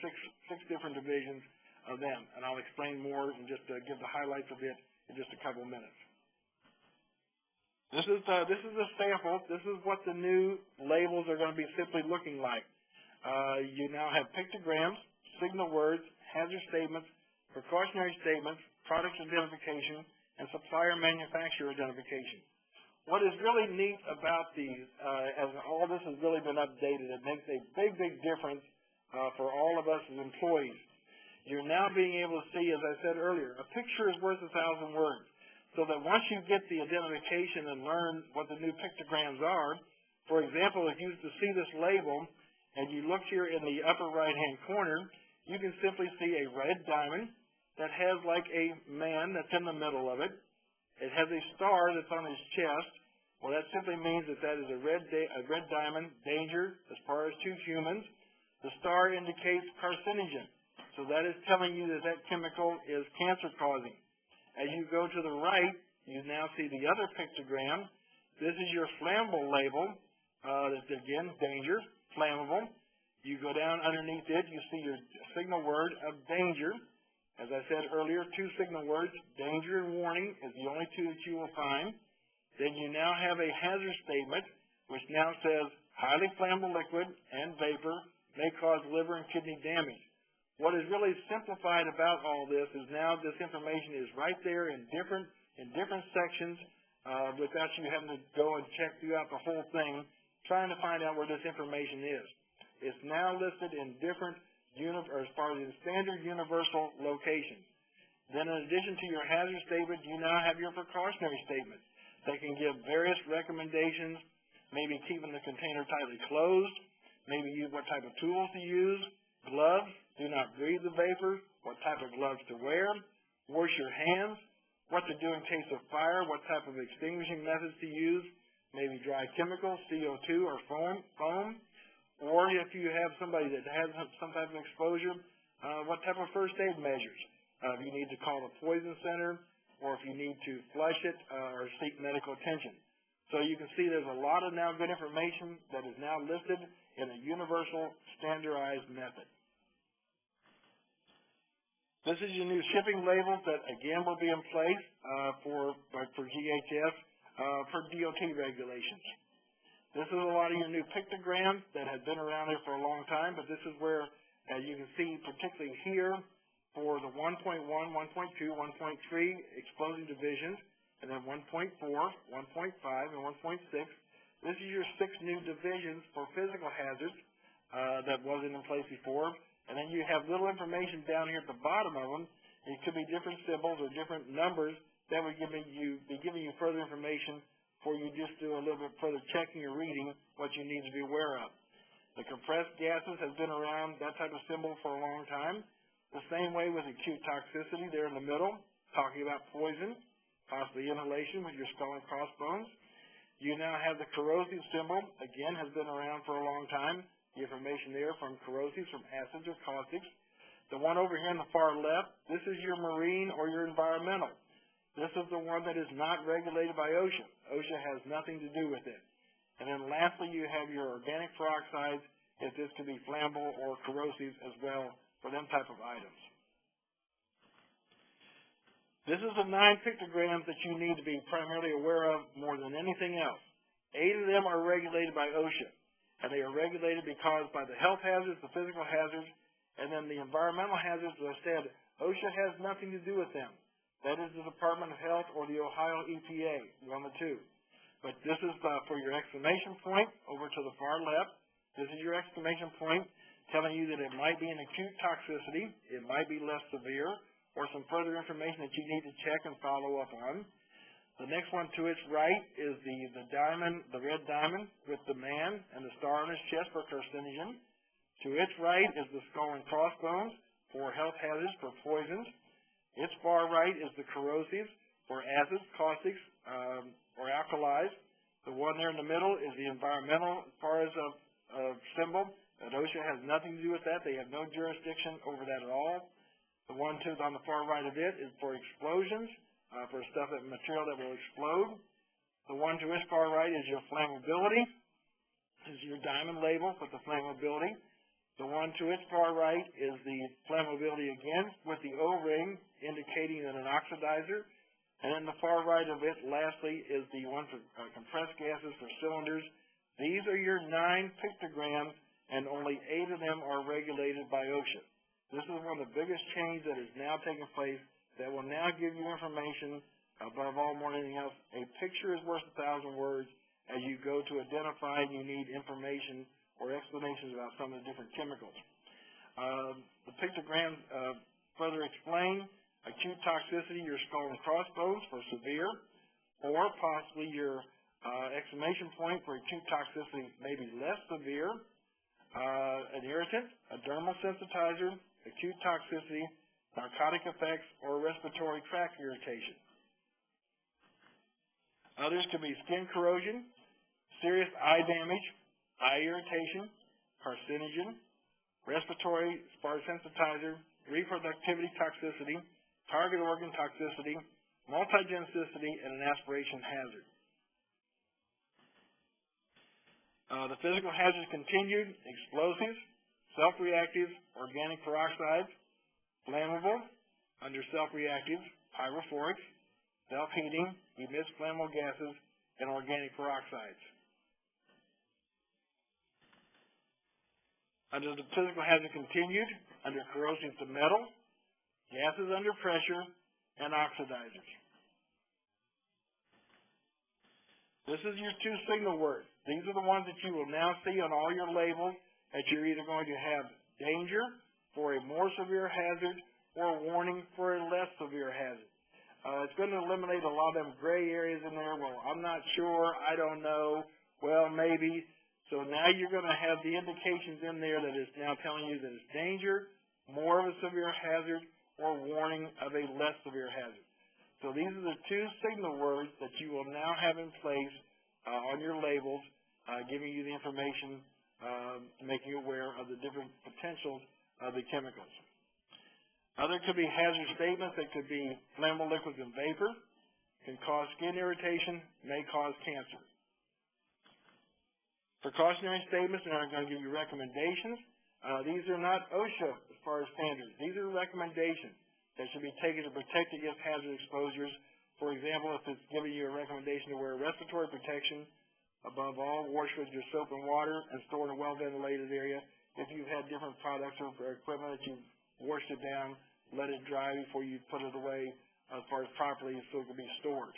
six different divisions of them, and I'll explain more and just give the highlights of it in just a couple of minutes. This is a sample. This is what the new labels are going to be simply looking like. You now have pictograms, signal words, hazard statements, precautionary statements, product identification, and supplier manufacturer identification. What is really neat about these, as all this has really been updated, it makes a big, big difference for all of us as employees. You're now being able to see, as I said earlier, a picture is worth 1,000 words. So that once you get the identification and learn what the new pictograms are, for example, if you used to see this label and you look here in the upper right-hand corner, you can simply see a red diamond that has like a man that's in the middle of it. It has a star that's on his chest. Well, that simply means that that is a red diamond, danger as far as to humans. The star indicates carcinogen. So that is telling you that that chemical is cancer-causing. As you go to the right, you now see the other pictogram. This is your flammable label. That's, again, danger, flammable. You go down underneath it, you see your signal word of danger. As I said earlier, 2 signal words, danger and warning, is the only 2 that you will find. Then you now have a hazard statement, which now says highly flammable liquid and vapor may cause liver and kidney damage. What is really simplified about all this is now this information is right there in different sections without you having to go and check throughout the whole thing, trying to find out where this information is. It's now listed in different as far as the standard universal locations. Then in addition to your hazard statement, you now have your precautionary statement. They can give various recommendations, maybe keeping the container tightly closed, maybe what type of tools to use, gloves, do not breathe the vapor, what type of gloves to wear, wash your hands, what to do in case of fire, what type of extinguishing methods to use, maybe dry chemicals, CO2 or foam, or if you have somebody that has some type of exposure, what type of first aid measures. If you need to call the poison center, or if you need to flush it or seek medical attention. So you can see there's a lot of now good information that is now listed in a universal standardized method. This is your new shipping labels that, again, will be in place for GHS for DOT regulations. This is a lot of your new pictograms that have been around here for a long time, but this is where, as you can see, particularly here, for the 1.1, 1.2, 1.3 explosive divisions, and then 1.4, 1.5, and 1.6. This is your 6 new divisions for physical hazards that wasn't in place before. And then you have little information down here at the bottom of them. It could be different symbols or different numbers that would be giving you further information for you just do a little bit further checking or reading what you need to be aware of. The compressed gases have been around, that type of symbol, for a long time. The same way with acute toxicity there in the middle, talking about poison, possibly inhalation with your skull and crossbones. You now have the corrosive symbol, again, has been around for a long time. The information there from corrosives, from acids or caustics. The one over here on the far left, this is your marine or your environmental. This is the one that is not regulated by OSHA. OSHA has nothing to do with it. And then lastly, you have your organic peroxides, if this could be flammable or corrosive as well for them type of items. This is the 9 pictograms that you need to be primarily aware of more than anything else. 8 of them are regulated by OSHA. And they are regulated because by the health hazards, the physical hazards, and then the environmental hazards, as I said, OSHA has nothing to do with them. That is the Department of Health or the Ohio EPA, one of the 2. But this is for your exclamation point over to the far left. This is your exclamation point telling you that it might be an acute toxicity, it might be less severe, or some further information that you need to check and follow up on. The next one to its right is the diamond, the red diamond with the man and the star on his chest for carcinogen. To its right is the skull and crossbones for health hazards, for poisons. Its far right is the corrosives for acids, caustics, or alkalis. The one there in the middle is the environmental as far as a symbol. And OSHA has nothing to do with that. They have no jurisdiction over that at all. The one on the far right of it is for explosions, for stuff, material that will explode. The one to its far right is your flammability. This is your diamond label with the flammability. The one to its far right is the flammability again with the O-ring indicating that an oxidizer. And then the far right of it, lastly, is the one for compressed gases for cylinders. These are your 9 pictograms, and only 8 of them are regulated by OSHA. This is one of the biggest changes that is now taking place that will now give you information, above all more than anything else. A picture is worth 1,000 words as you go to identify and you need information or explanations about some of the different chemicals. The pictograms further explain acute toxicity, your skull and crossbones for severe, or possibly your exclamation point for acute toxicity maybe less severe, an irritant, a dermal sensitizer, acute toxicity, narcotic effects, or respiratory tract irritation. Others could be skin corrosion, serious eye damage, eye irritation, carcinogen, respiratory spar sensitizer, reproductivity toxicity, target organ toxicity, multigenicity, and an aspiration hazard. The physical hazards continued: explosives, self-reactive, organic peroxides, flammable, under self-reactive, pyrophorics, self-heating, emits flammable gases, and organic peroxides. Under the physical hazard continued, under corrosive to metal, gases under pressure, and oxidizers. This is your 2 signal words. These are the ones that you will now see on all your labels, that you're either going to have danger for a more severe hazard or warning for a less severe hazard. It's going to eliminate a lot of them gray areas in there. Well, I'm not sure, I don't know, well, maybe. So now you're going to have the indications in there that is now telling you that it's danger, more of a severe hazard, or warning of a less severe hazard. So these are the 2 signal words that you will now have in place on your labels, giving you the information, making you aware of the different potentials of the chemicals. Other could be hazard statements that could be flammable liquids and vapor, can cause skin irritation, may cause cancer. Precautionary statements are going to give you recommendations. These are not OSHA as far as standards. These are recommendations that should be taken to protect against hazard exposures. For example, if it's giving you a recommendation to wear respiratory protection, above all, wash with your soap and water and store in a well-ventilated area. If you've had different products or equipment that you've washed it down, let it dry before you put it away as far as properly so it can be stored.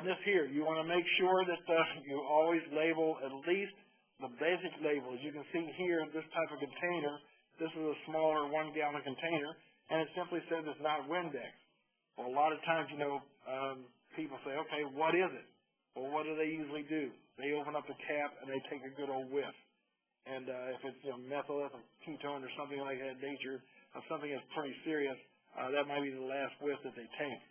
This here, you want to make sure that you always label at least the basic label. As you can see here, this type of container, this is a smaller 1-gallon container, and it simply says it's not Windex. Well, a lot of times, people say, okay, what is it? Well, what do they usually do? They open up the cap and they take a good old whiff. And if it's methyl ketone or something like that nature, something that's pretty serious, that might be the last whiff that they take.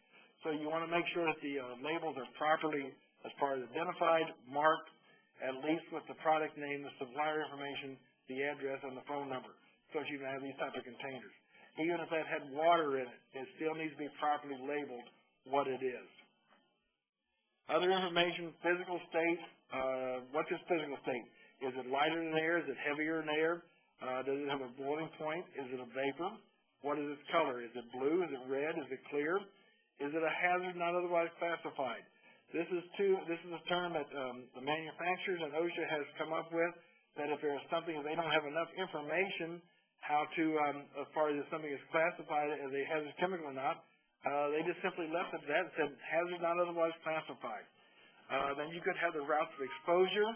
So you want to make sure that the labels are properly, as far as identified, marked, at least with the product name, the supplier information, the address, and the phone number, so that you can have these type of containers. Even if that had water in it, it still needs to be properly labeled what it is. Other information, physical state. What's its physical state? Is it lighter than air? Is it heavier than air? Does it have a boiling point? Is it a vapor? What is its color? Is it blue? Is it red? Is it clear? Is it a hazard not otherwise classified? This is a term that the manufacturers and OSHA has come up with, that if there's something that they don't have enough information how to, as far as if something is classified as a hazardous chemical or not, they just simply left it at that and said hazard not otherwise classified. Then you could have the routes of exposure.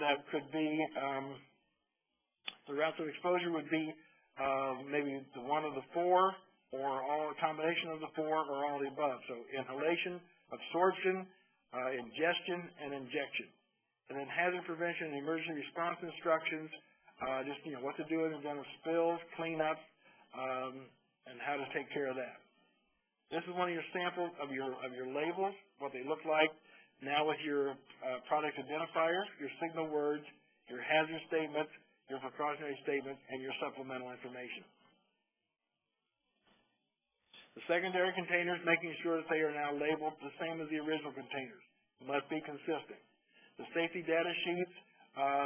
That could be, the routes of exposure would be maybe the one of the 4, or all a combination of the 4, or all of the above. So inhalation, absorption, ingestion, and injection. And then hazard prevention and emergency response instructions, just what to do in the event of spills, cleanups, and how to take care of that. This is one of your samples of your labels, what they look like. Now with your product identifiers, your signal words, your hazard statements, your precautionary statements, and your supplemental information. The secondary containers, making sure that they are now labeled the same as the original containers. It must be consistent. The safety data sheets,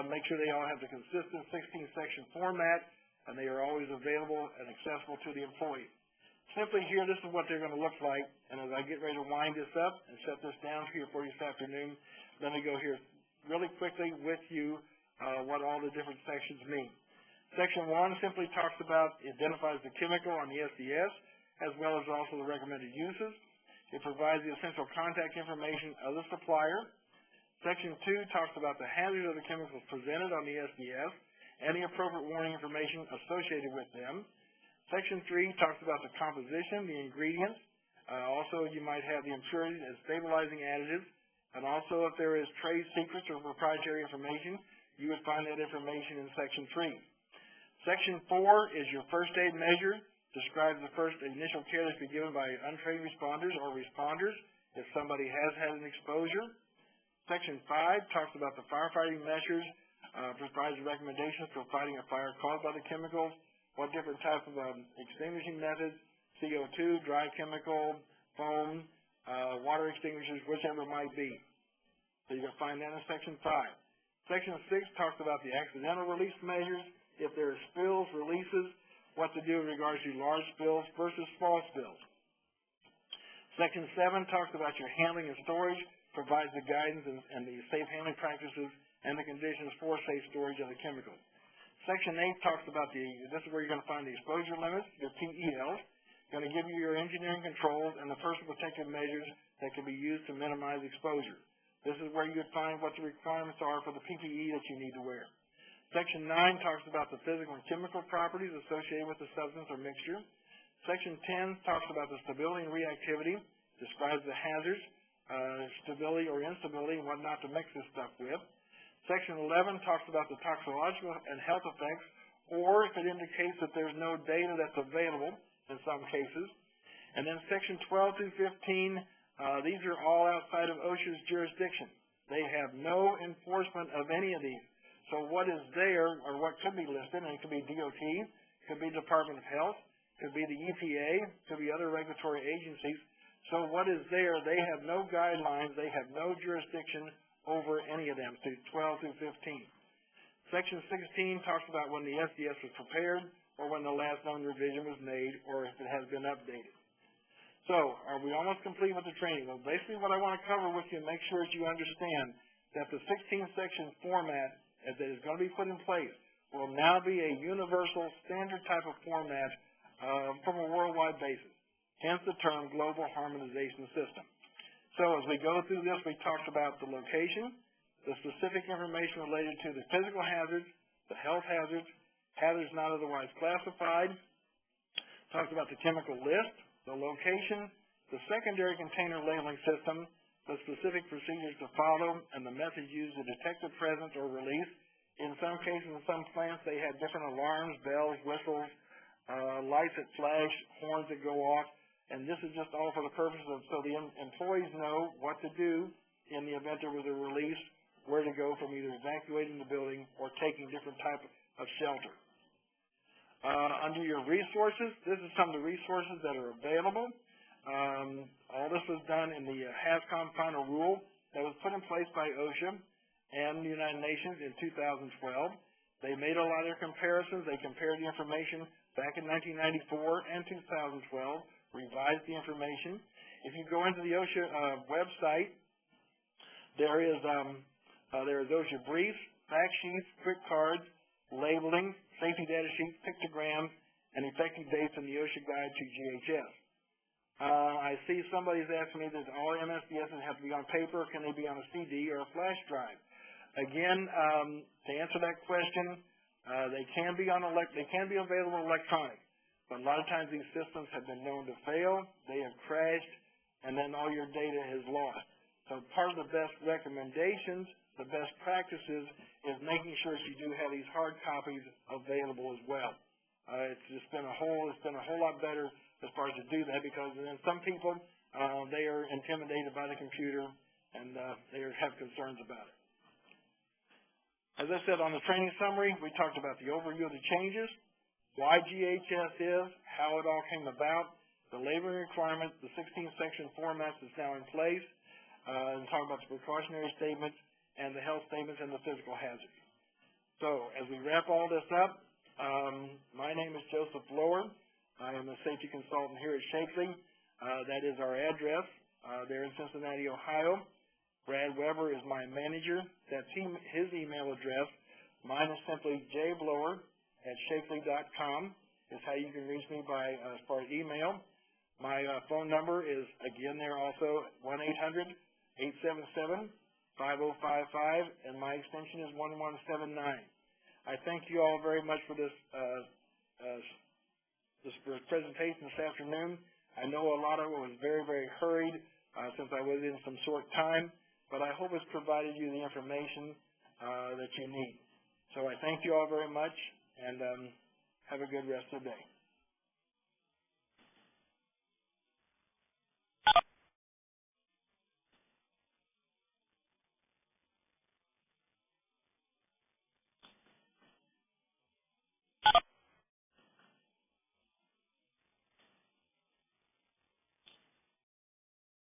make sure they all have the consistent 16-section format, and they are always available and accessible to the employee. Simply here, this is what they're going to look like, and as I get ready to wind this up and set this down here for you this afternoon, let me go here really quickly with you what all the different sections mean. Section 1 simply talks about, identifies the chemical on the SDS, as well as also the recommended uses. It provides the essential contact information of the supplier. Section 2 talks about the hazards of the chemicals presented on the SDS and the appropriate warning information associated with them. Section 3 talks about the composition, the ingredients. Also, you might have the impurities and stabilizing additives. And also, if there is trade secrets or proprietary information, you would find that information in Section 3. Section 4 is your first aid measure. Describes the first initial care that should be given by untrained responders or responders if somebody has had an exposure. Section 5 talks about the firefighting measures, provides recommendations for fighting a fire caused by the chemicals, what different types of extinguishing methods, CO2, dry chemical, foam, water extinguishers, whichever it might be. So you can find that in Section 5. Section 6 talks about the accidental release measures, if there are spills, releases, what to do in regards to large spills versus small spills. Section 7 talks about your handling and storage, provides the guidance and the safe handling practices and the conditions for safe storage of the chemicals. Section 8 talks about this is where you're going to find the exposure limits, your PELs, going to give you your engineering controls and the personal protective measures that can be used to minimize exposure. This is where you would find what the requirements are for the PPE that you need to wear. Section 9 talks about the physical and chemical properties associated with the substance or mixture. Section 10 talks about the stability and reactivity, describes the hazards, stability or instability, and what not to mix this stuff with. Section 11 talks about the toxicological and health effects, or if it indicates that there's no data that's available in some cases. And then Section 12 through 15, these are all outside of OSHA's jurisdiction. They have no enforcement of any of these. So what is there, or what could be listed, and it could be DOT, could be Department of Health, could be the EPA, could be other regulatory agencies. So what is there, they have no guidelines, they have no jurisdiction over any of them, through 12 through 15. Section 16 talks about when the SDS was prepared, or when the last known revision was made, or if it has been updated. So, are we almost complete with the training? Well, basically what I want to cover with you and make sure that you understand that the 16-section format that is going to be put in place will now be a universal standard type of format from a worldwide basis. Hence the term Global Harmonization System. So as we go through this, we talked about the location, the specific information related to the physical hazards, the health hazards, hazards not otherwise classified, talked about the chemical list, the location, the secondary container labeling system, the specific procedures to follow, and the methods used to detect the presence or release. In some cases, in some plants, they had different alarms, bells, whistles, lights that flash, horns that go off, and this is just all for the purpose of so the employees know what to do in the event there was a release, where to go from either evacuating the building or taking different type of shelter. Under your resources, this is some of the resources that are available. All this was done in the Haz Com final rule that was put in place by OSHA and the United Nations in 2012. They made a lot of their comparisons. They compared the information back in 1994 and 2012, revised the information. If you go into the OSHA website, there is OSHA briefs, fact sheets, quick cards, labeling, safety data sheets, pictograms, and effective dates in the OSHA guide to GHS. I see somebody's asking me that all MSDSs have to be on paper, or can they be on a CD or a flash drive? Again, to answer that question, they can be available electronic, but a lot of times these systems have been known to fail, they have crashed, and then all your data is lost. So part of the best recommendations, the best practices, is making sure that you do have these hard copies available as well. It's been a whole lot better as far as to do that, because then some people they are intimidated by the computer and they have concerns about it. As I said on the training summary, we talked about the overview of the changes, why GHS is, how it all came about, The labeling requirement, the 16 section format is now in place, and talking about the precautionary statements and the health statements and the physical hazard. So, as we wrap all this up, my name is Joseph Lower. I am a safety consultant here at Sheakley. That is our address. They're in Cincinnati, Ohio. Brad Weber is my manager. That's his email address. Mine is simply jblower@sheakley.com. Is how you can reach me by as far as email. My phone number is, again, there also, 1-800-877-5055, and my extension is 1179. I thank you all very much for this presentation this afternoon. I know a lot of it was very, very hurried since I was in some short time, but I hope it's provided you the information that you need. So I thank you all very much, and have a good rest of the day.